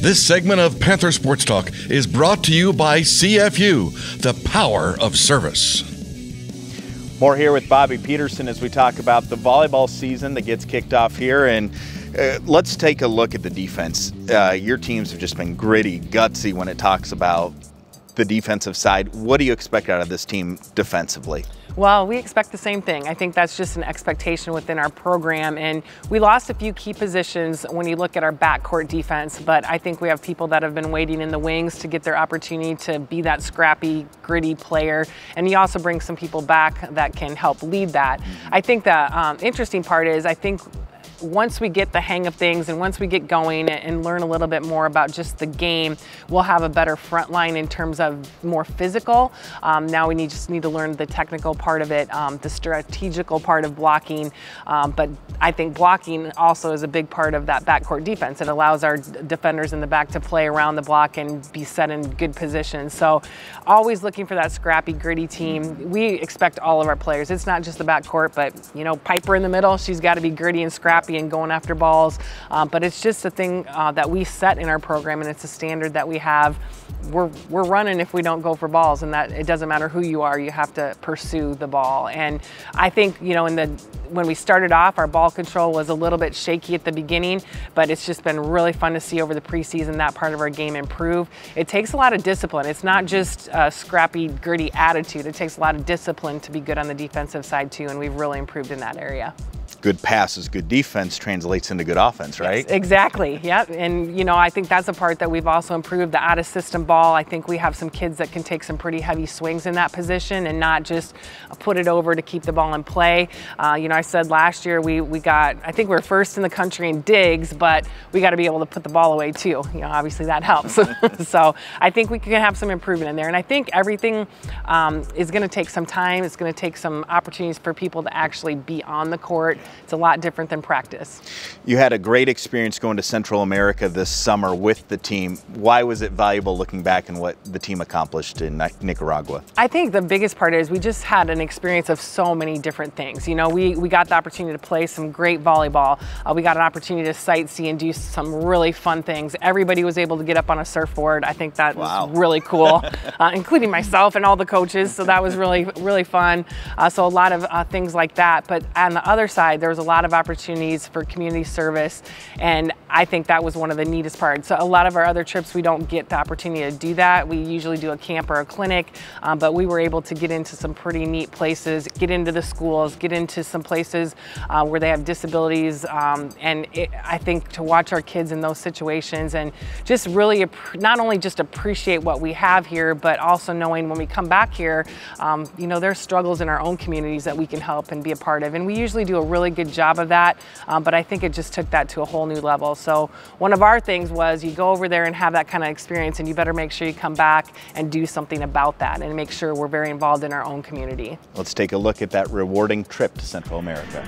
This segment of Panther Sports Talk is brought to you by CFU, the power of service. More here with Bobbi Petersen as we talk about the volleyball season that gets kicked off here. And let's take a look at the defense. Your teams have just been gritty, gutsy when it talks about the defensive side. What do you expect out of this team defensively? Well, we expect the same thing. I think that's just an expectation within our program. And we lost a few key positions when you look at our backcourt defense, but I think we have people that have been waiting in the wings to get their opportunity to be that scrappy, gritty player. And you also bring some people back that can help lead that. I think the interesting part is, I think once we get the hang of things and once we get going and learn a little bit more about just the game, we'll have a better front line in terms of more physical. Now we just need to learn the technical part of it, the strategical part of blocking. But I think blocking also is a big part of that backcourt defense. It allows our defenders in the back to play around the block and be set in good positions. So always looking for that scrappy, gritty team. We expect all of our players. It's not just the backcourt, but you know, Piper in the middle, she's got to be gritty and scrappy and going after balls, but it's just a thing that we set in our program, and it's a standard that we have. We're running if we don't go for balls, and that it doesn't matter who you are, you have to pursue the ball. And I think, you know, when we started off, our ball control was a little bit shaky at the beginning, but it's just been really fun to see over the preseason that part of our game improve. It takes a lot of discipline. It's not just a scrappy, gritty attitude. It takes a lot of discipline to be good on the defensive side too, and we've really improved in that area. Good passes, good defense translates into good offense, right? Yes, exactly, yep. And you know, I think that's a part that we've also improved, the out-of-system ball. I think we have some kids that can take some pretty heavy swings in that position and not just put it over to keep the ball in play. You know, I said last year we got, I think we're first in the country in digs, but we got to be able to put the ball away too. You know, obviously that helps. So I think we can have some improvement in there. And I think everything is going to take some time. It's going to take some opportunities for people to actually be on the court. It's a lot different than practice. You had a great experience going to Central America this summer with the team. Why was it valuable looking back and what the team accomplished in Nicaragua? I think the biggest part is we just had an experience of so many different things. You know, we got the opportunity to play some great volleyball. We got an opportunity to sightsee and do some really fun things. Everybody was able to get up on a surfboard. I think that was really cool, including myself and all the coaches. So that was really, really fun. So a lot of things like that. But on the other side, there was a lot of opportunities for community service, and I think that was one of the neatest parts. So a lot of our other trips, we don't get the opportunity to do that. We usually do a camp or a clinic, but we were able to get into some pretty neat places, get into the schools, get into some places where they have disabilities, and I think to watch our kids in those situations and just really not only just appreciate what we have here, but also knowing when we come back here, you know, there's struggles in our own communities that we can help and be a part of, and we usually do a really good job of that, but I think it just took that to a whole new level. So one of our things was you go over there and have that kind of experience, and you better make sure you come back and do something about that and make sure we're very involved in our own community. Let's take a look at that rewarding trip to Central America.